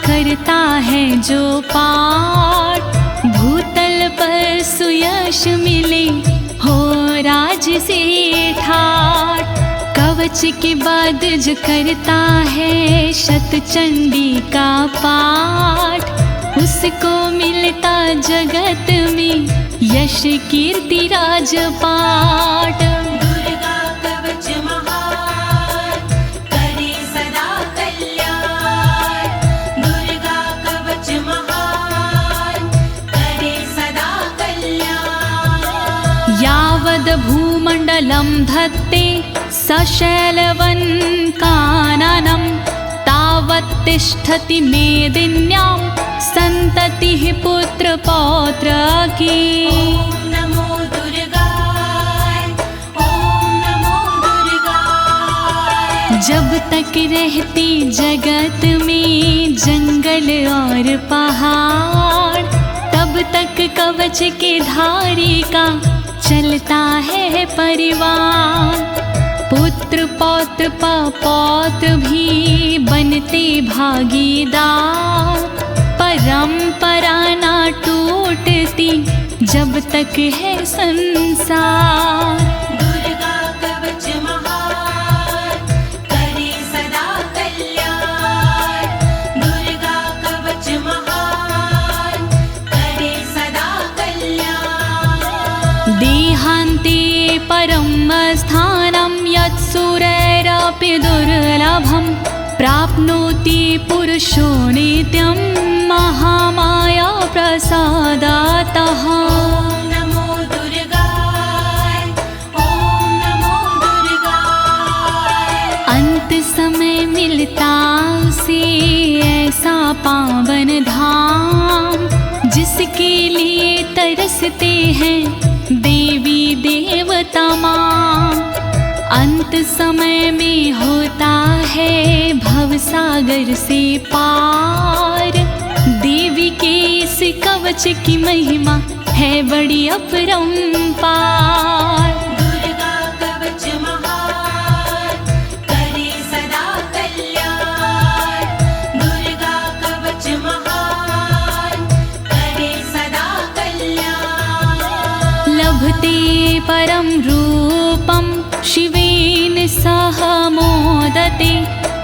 करता है जो पाठ, भूतल पर सुयश मिले हो राज से ठाठ। कवच के बाद जो करता है शतचंडी का पाठ, उसको मिलता जगत में यश कीर्ति राजपाट। दुर्गा कवच महान करे सदा कल्याण, दुर्गा कवच महान करे सदा कल्याण। यावद् भूमण्डलं धत्ते सशैलवन् काननं, तावत् तिष्ठति मेदिन्यां सन्ततिः पुत्र पौत्र की। ओम नमो दुर्गाय, ओम नमो दुर्गाय। जब तक रहती जगत में जंगल और पहाड़, तब तक कवच के धारी का चलता है परिवार। पुत्र पौत्र पौत्र भी बनते भागीदार, परंपरा ना टूटती जब तक है संसार। दुर्गा कवच महान करे सदा कल्याण, दुर्गा कवच महान करे सदा कल्याण। देहान्ते परं स्थानं यत्सुरैरपि दुर्लभं, प्राप्नोति पुरुषो नित्यं महामाया प्रसादातः। ओम नमो दुर्गाय, ओम नमो दुर्गाय। अंत समय मिलता उसे ऐसा पावन धाम, जिसके लिए तरसते हैं देवी देवता माँ। अंत समय में होता है भवसागर से पार। देवी के इस कवच की महिमा है बड़ी अपरंपार। दुर्गा कवच महान करे सदा कल्याण। दुर्गा कवच महान करे सदा कल्याण। लभते परम रूपम शिवेन सह मोदते।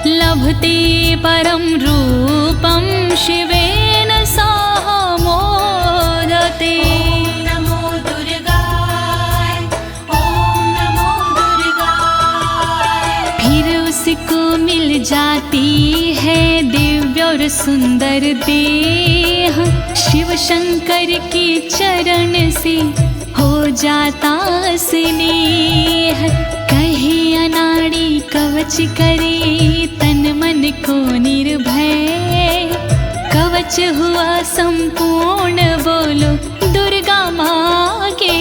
लभते परम रूपम शिवेन सह मोदते। ओम नमो दुर्गाय ओम नमो दुर्गाय। फिर उसको मिल जाती है दिव्य और सुंदर देह। शिव शंकर के चरण से हो जाता स्नेह। कहे अनाड़ी कवच करे तन मन को निर्भय। कवच हुआ संपूर्ण बोलो दुर्गा माँ की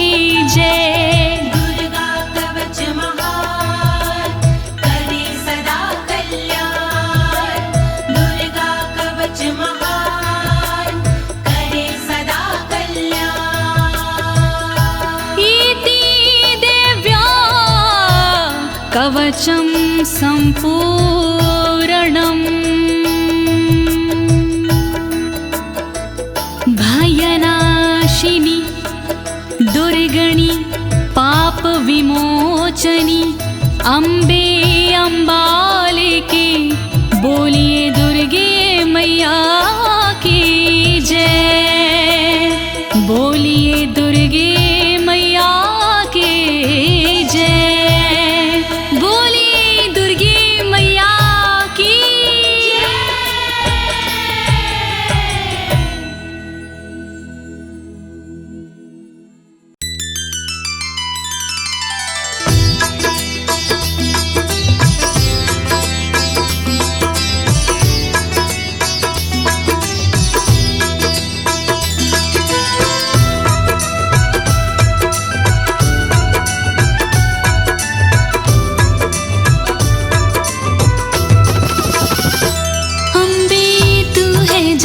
जय। दुर्गा कवच महान करे सदा कल्याण। दुर्गा कवच महान करे सदा कल्याण। इति देव्या कवचं सम्पूर्णम्। भयनाशिनी दुर्गणि पाप विमोचनी अम्बे अम्बालिके। बोलिए दुर्गे मैया की जय। बोलिए दुर्गे मैया की जय। बोलिए दुर्गे मैया की जय।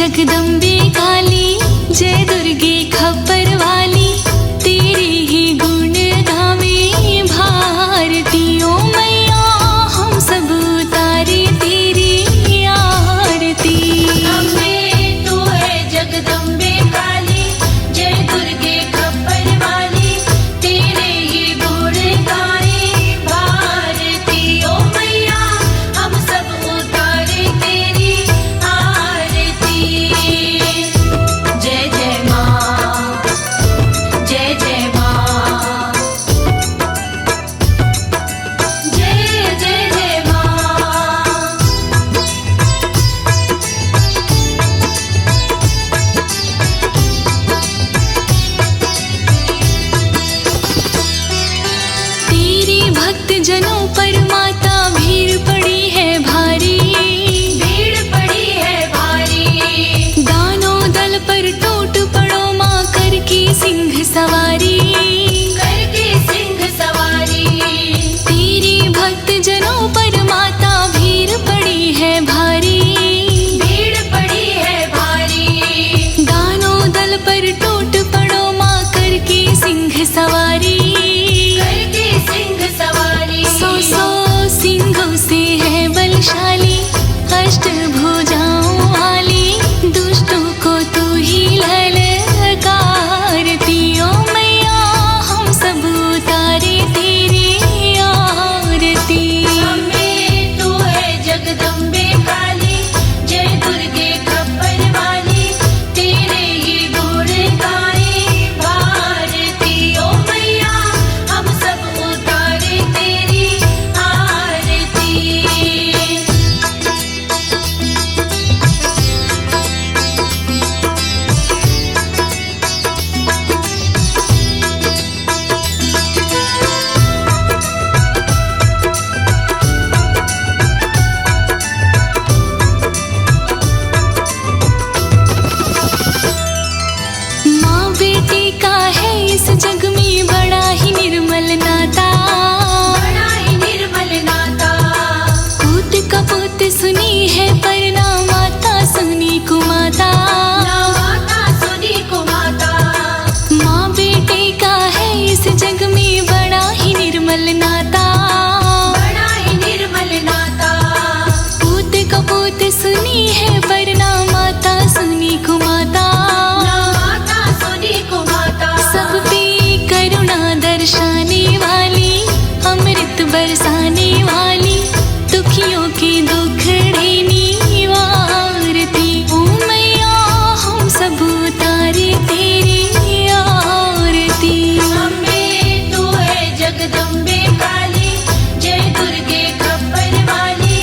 जगदम्बे काली जय दुर्गे खप्पर वाली। तेरे ही गुण गावे भारतीयों मैया हम सब उतारे तेरी आरती। अम्बे तू है जगदम्बे काली जय दुर्गे खप्पर वाली। तेरे ही गुण गाए भारती ओ मैया हम सब उतारे तेरी आरती। जय जय माँ जय जय माँ जय जय जय माँ। तेरी भक्त जनों पर माता भीड़ पड़ी है भारी। भीड़ पड़ी है भारी। दानों दल पर टूट पड़ो माँ करके सिंह सवारी। करके सिंह सवारी। तेरी भक्त जनों पर माता भीड़ पड़ी है भारी। भीड़ पड़ी है भारी। दानों दल पर टूट पड़ो माँ करके सिंह सवारी। करके सिंह सवारी। सौ सौ सिंहों से है बलशाली। अष्ट भुजाओं वाली दुष्टों को तू ही ललकारती ओ मैया हम सब उतारे तेरी आरती। अम्बे तू है जगदम्बे काली जय दुर्गे खप्पर वाली। तेरे ही गुण गाए भारती ओ मैया हम सब उतारे तेरी आरती। माँ बेटी का है इस जग में बड़ा ही निर्मल नाता। बड़ा ही है प्रणाम माता सुनी को माता। माता सुनी को माता। माँ बेटे का है इस जग में बड़ा ही निर्मल नाता। बड़ा ही निर्मल नाता। पूत कपूत सुनी है प्रणाम माता सुनी को माता। माता सुनी को माता। सब पे करुणा दर्शाने वाली, अमृत बरसाने वाली, दुखियों के दुख देने वारती। ओ मैया हम सब उतारे तेरी आरती। अम्बे तू है जगदम्बे काली, जय दुर्गे खप्पर वाली,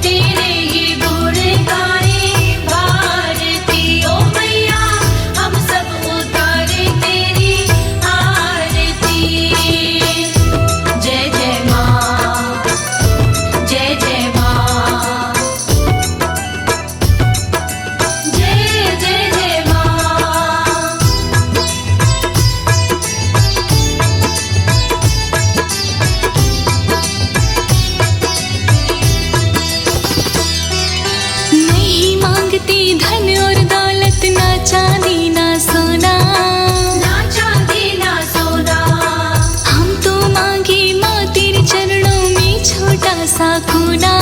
तेरे ही गुण गाए भारती। ओ मैया हम सब उतारे तेरी आरती। जय जय माँ, जय जय माँ, जय जय जय माँ। नहीं मांगती धन और दौलत, ना चांदी ना सोना। ना चांदी ना सोना। हम तो मांगे माँ तेरे चरणों में छोटा सा कोना।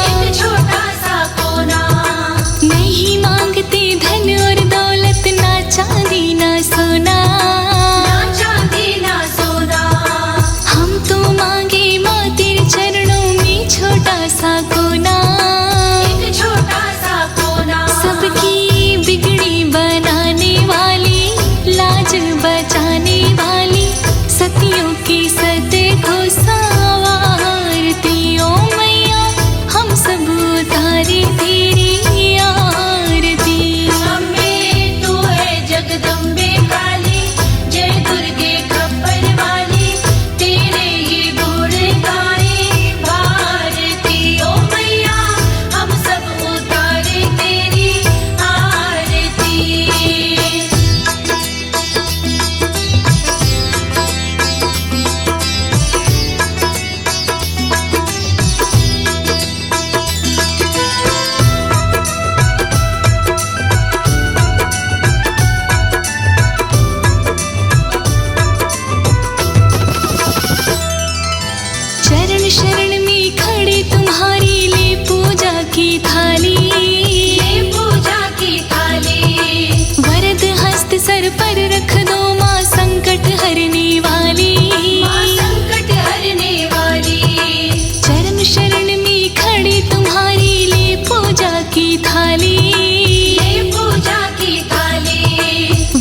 एक छोटा सा कोना। नहीं मांगते धन और दौलत, ना चांदी ना सोना। ना चांदी ना सोना। हम तो मांगे माँ तेरे चरणों में छोटा सा कोना। एक छोटा सा कोना। सबकी बिगड़ी बनाने वाली, लाज बचाने वाली, सतियों की सत को संवारती। ओ मैया हम सब उतारे तेरी आरती। अम्बे तू है जगदम्बे काली, जय दुर्गे खप्पर वाली, तेरे ही गुण गाए भारती। ओ मैया हम सब उतारे तेरी आरती। चरण शरण में खड़े तुम्हारी, ले पूजा की थाली। ये पूजा की थाली। वरद हस्त सर पर रख दो माँ संकट हरने वाली। माँ संकट हरने वाली। चरण शरण में खड़े तुम्हारी, ले पूजा की थाली। ये पूजा की थाली।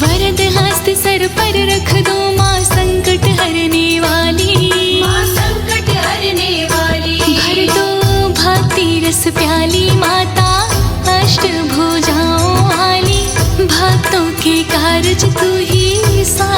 वरद हस्त सर पर रख दो माँ संकट हरने वाली। माँ संकट हरने वाली। भर दो भक्ति रस प्याली माता, अष्ट भुजाओं वाली, भक्तों के कारज तू ही सा